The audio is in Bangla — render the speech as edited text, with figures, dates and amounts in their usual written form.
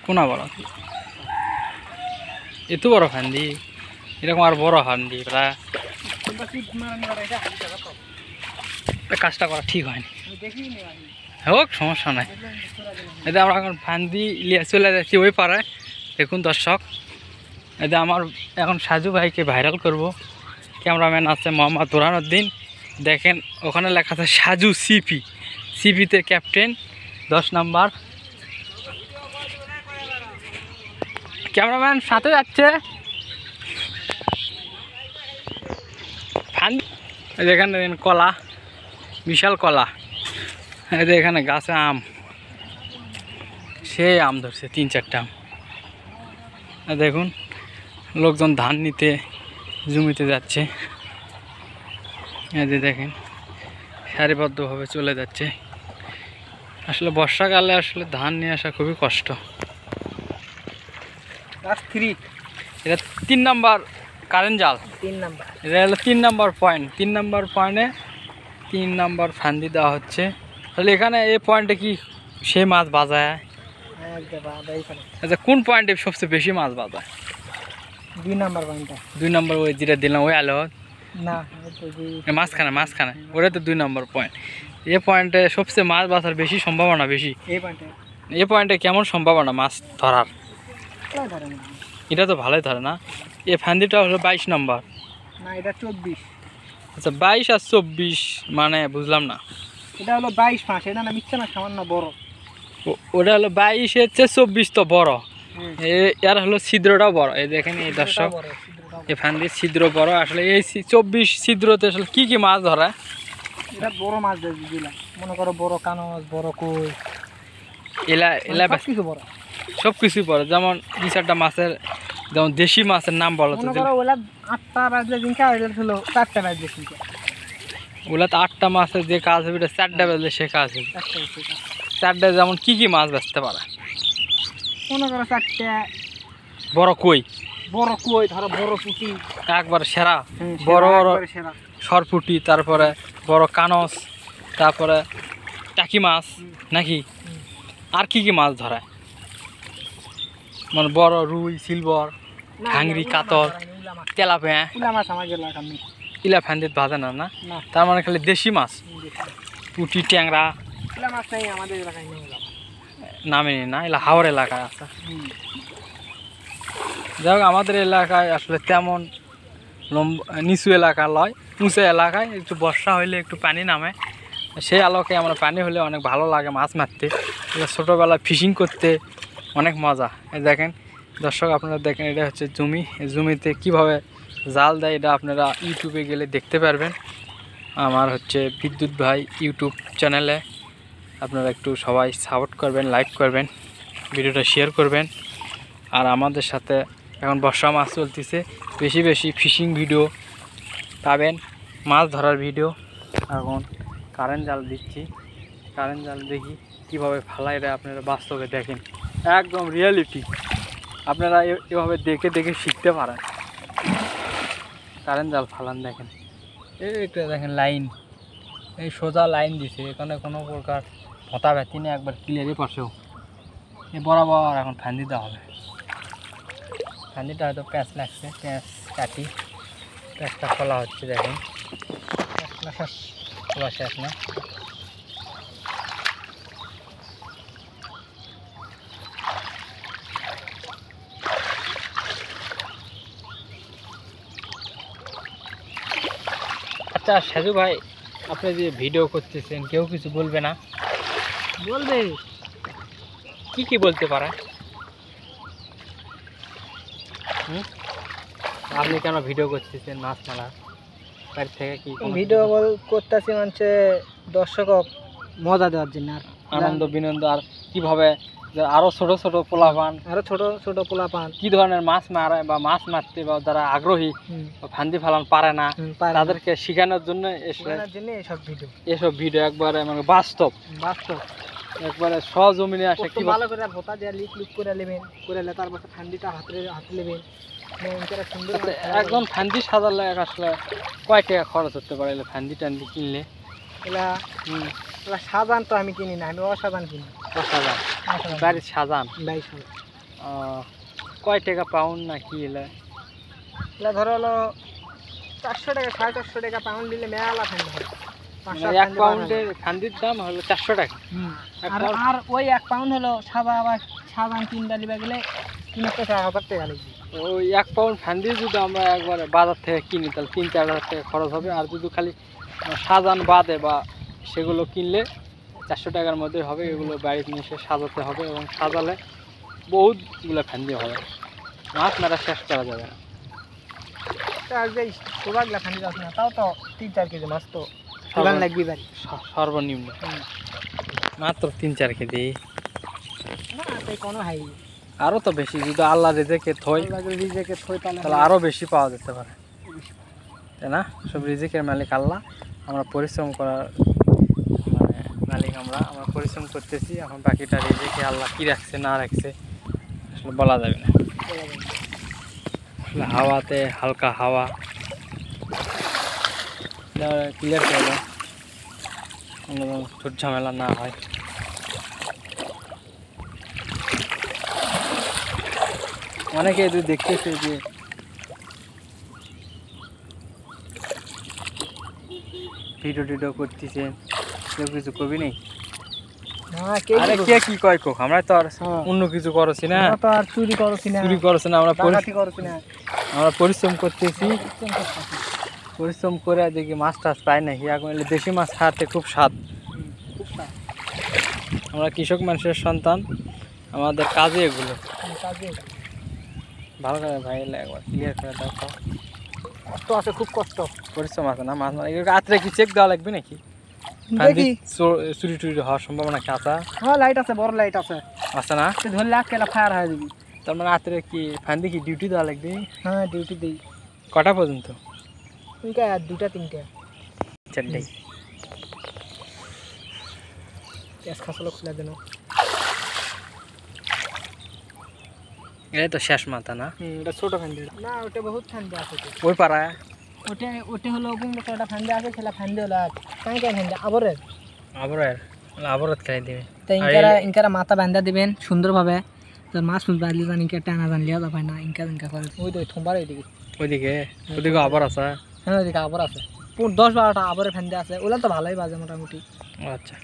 কোনা বড় এত বড় ফান্দি এরকম আর বড় ফান্দি প্রায় কাজটা করা ঠিক হয়নি হোক সমস্যা নাই এতে আমরা এখন ফান্দি লিয়ে চলে যাচ্ছি ওই পাড়ায় দেখুন দর্শক এতে আমার এখন সাজু ভাইকে ভাইরাল করব ক্যামেরাম্যান আছে মোহাম্মদ বুরহানুদ্দিন দেখেন ওখানে লেখা আছে সাজু সিপি সিপিতে ক্যাপ্টেন 10 নাম্বার ক্যামেরাম্যান সাথে যাচ্ছে ফান্দি এখানে কলা বিশাল কলা এখানে গাছে আম সেই আম ধরছে 3-4টা আম দেখুন লোকজন ধান নিতে জমিতে যাচ্ছে এই যে দেখেন সারিবদ্ধভাবে চলে যাচ্ছে আসলে বর্ষাকালে আসলে ধান নিয়ে আসা খুবই কষ্ট এটা 3 নাম্বার কারেন্ট জাল 3 নাম্বার এটা হলো 3 নাম্বার পয়েন্ট 3 নাম্বার পয়েন্টে 3 নাম্বার ফান্দি দেওয়া হচ্ছে তাহলে এখানে এই পয়েন্টে কি সে মাছ বাজায় আচ্ছা কোন পয়েন্টে সবচেয়ে বেশি মাছ বাজায় 2 নাম্বার পয়েন্টটা 2 নাম্বার ওই যেটা দিলাম ওই আলো না মাঝখানে ওটা তো 2 নাম্বার পয়েন্ট এই পয়েন্টে সবচেয়ে মাছ বাজার বেশি সম্ভাবনা বেশি এই পয়েন্টে কেমন সম্ভাবনা মাছ ধরার এটা তো ভালোই ধরে না এই ফান্দিটা হলো 22 নাম্বার না এটা 24 আচ্ছা 22 আর 24 মানে বুঝলাম না এটা হলো 22 মাস এটা না মিথ্যা না সামান্য বড় ওটা হলো 22 এর চেয়ে 24 তো বড় এর হলো ছিদ্রটাও বড় এই দেখেন এই দর্শক এই ফান্দির ছিদ্র বড় আসলে এই 24 ছিদ্রতে আসলে কি কি মাছ ধরা এটা বড় মাছ দিলাম মনে করো বড় কানস বড় কই এলা কিছু বড় সব কিছু বড় যেমন 2-4টা মাছের যেমন দেশি মাছের নাম বলো তো ওলা 8টা বাজলে দিন কাজ হলো 4টা বাজলে দিন ওলা তো 8টা মাছের যে কাজ হবে এটা 4টা বাজলে সে কাজ হবে 4টা যেমন কি কি মাছ বেচতে পারে মনে করো 4টা বড় কই ধরো বড় পুঁটি একবার সেরা বড় বড় সরপুটি তারপরে বড় কানস তারপরে টাকি মাছ নাকি আর কি কি মাছ ধরায় মানে বড় রুই সিলভার ঘাংরি কাতল তেলাপিয়া ইলা ফান্দিত ভাজে না না তার মানে খালি দেশি মাছ পুঁটি ট্যাংরা নামে না এলা হাওড় এলাকায় আছে যাই হোক আমাদের এলাকায় আসলে তেমন নিচু এলাকা লয় উঁচু এলাকায় একটু বর্ষা হইলে একটু পানি নামে সেই আলোকে আমরা পানি হলে অনেক ভালো লাগে মাছ মারতে ছোটোবেলায় ফিশিং করতে অনেক মজা এই দেখেন দর্শক আপনারা দেখেন এটা হচ্ছে জমি এই জমিতে কীভাবে জাল দেয় এটা আপনারা ইউটিউবে গেলে দেখতে পারবেন আমার হচ্ছে বিদ্যুৎ ভাই ইউটিউব চ্যানেলে আপনারা একটু সবাই সাপোর্ট করবেন লাইক করবেন ভিডিওটা শেয়ার করবেন আর আমাদের সাথে এখন বর্ষা মাছ চলতেছে বেশি বেশি ফিশিং ভিডিও পাবেন মাছ ধরার ভিডিও এখন কারেন্ট জাল দিচ্ছি কারেন্ট জাল দেখি কীভাবে ফালাই রে আপনারা বাস্তবে দেখেন একদম রিয়েলিটি আপনারা এভাবে দেখে দেখে শিখতে পারেন কারেন্ট জাল ফালান দেখেন এইটা দেখেন লাইন এই সোজা লাইন দিছে এখানে কোনো প্রকার ভতা ব্যথি নেই একবার ক্লিয়ারই পাশেও এই বরাবর এখন ফান্দি দেওয়া হবে ফান্দিটা হয়তো প্যাঁচ লাগছে প্যাঁচ কাটি প্যাঁচটা খোলা হচ্ছে দেখেন খোলা শেষ না আচ্ছা সাজু ভাই আপনি যে ভিডিও করতেছেন কেউ কিছু বলবে না বলবে কি বলতে পারে আপনি কেন ভিডিও করতেছেন মাছ মারা বাড়ি থেকে কি ভিডিও করতেছি মানে দর্শক মজা দেওয়ার জন্য আর আনন্দ বিনন্দ আর কিভাবে আরো ছোট ছোট পোলাপান কি ধরনের মাছ মারে বা মাছ মারতে বা যারা আগ্রহী ফান্দি ফালান পারে না তাদেরকে শেখানোর জন্য এসব ভিডিও একবারে মানে বাস্তব একবারে সহজমিনে আসে কি ভালো করে ভোতা দিয়ে লিক করে নেবেন করে নিলে তারপর ফান্দিটা হাতে নেবেন একদম ফান্দি সাজালে আসলে কয় টাকা খরচ হতে পারে ফান্দি টান্দি কিনলে এলা সাজান তো আমি কিনি না আমি অসাজান কিনি বাড়ির সাজান কয় টাকা পাউন্ড না কি এলে? এগুলো ধরো হলো 400 টাকা 450 টাকা পাউন্ড দিলে মেলা ফান্দি হয়। মানে 1 পাউন্ডের ফান্দির দাম হলো 400 টাকা। এক আর পাউন্ড- আর ওই 1 পাউন্ড হলো সাবান কিনতে দিবা গেলে 3,000 টাকা লাগবে। ওই 1 পাউন্ড ফান্দি যদি আমরা একবার বাজার থেকে কিনি তাহলে 3-4 হাজার টাকা খরচ হবে। আর যদি খালি সাজান বাদে বা সেগুলো কিনলে 400 টাকার মধ্যে হবে। এগুলো বাড়িতে নিয়ে এসে সাজাতে হবে এবং সাজালে বহুতগুলো ফান্দি হবে, মাছ মারা শেষ করা যাবে না। আর যে সোবাগলা ফান্দি আছে না তাও তো 3-4 কেজি মাছ তো সোবান লাগবে বাড়ি। সর্বনিম্ন মাত্র 3-4 কেজি, না তাই কোনো হাই আরও তো বেশি যদি আল্লাহ রেজেকে থই রিজেকে থই তাহলে আরও বেশি পাওয়া যেতে পারে, তাই না? সব রিজিকের মালিক আল্লাহ, আমরা পরিশ্রম করার মানে মালিক আমরা পরিশ্রম করতেছি। এখন বাকিটা রিজিকে আল্লাহ কী রাখছে না রাখছে আসলে বলা যাবে না। আসলে হাওয়াতে হালকা হাওয়া ক্লিয়ার করে দেয়, কোনো ঝুট ঝামেলা না হয়। অনেকে যদি দেখতেছে যে ভিডিও করতেছে, কেউ কিছু কবি নেই। না কে আরে কে কি কয় কোক, আমরা তো আর হ্যাঁ। অন্য কিছু করছি না, আমরা তো আর চুরি করছি না, চুরি করছি না, ডাকাতি করছি না, আমরা পরিশ্রম করতেছি। পরিশ্রম করে দেখি মাছ টাছ পাই না, হিয়া করলে দেশি মাছ খাওয়াতে খুব স্বাদ। খুব না আমরা কৃষক মানুষের সন্তান, আমাদের কাজে এগুলো। কাজে ভালো করে ভাই একবার ক্লিয়ার করে দেখো, কষ্ট আছে, খুব কষ্ট। পরিশ্রম আছে না মাছ মারা। এগুলো রাত্রে কি চেক দেওয়া লাগবে নাকি? দেখি চুরি টুরি হওয়ার সম্ভাবনা কি আছে? হ্যাঁ লাইট আছে, বড় লাইট আছে, আছে না? তুই ধরলে আজকে ফায়ার হয়ে যাবি। তার মানে রাত্রে কি ফান্দি কি ডিউটি দেওয়া লাগবে? হ্যাঁ ডিউটি দিই। কটা পর্যন্ত? তুইটা 2টা 3টা 4টায়। গ্যাস খাসলো খুলে দেন। এই তো শেষ মাথা না? এটা ছোট ফান্দি না, ওটা বহুত ফান্দি আছে তো। ওই পাড়ায় ওটা হলো কোন ছোটটা ফান্দি আছে, খেলা ফান্দি হলো কাই ফান্দি আবরের আবরত খাই দিবে। তাই ইনকারা মাথা বান্ধা দিবেন সুন্দরভাবে, তো মাছ বাঁধলে জানি ইনকা টানা জানলিয়া যাবে না, ইনকা করে ওই তো থম্বার ওইদিকে ওইদিকে আবার আছে। হ্যাঁ ওইদিকে আবর আছে, 10-12টা আবরের ফান্দি আছে, ওগুলো তো ভালোই বাজে মোটামুটি। আচ্ছা।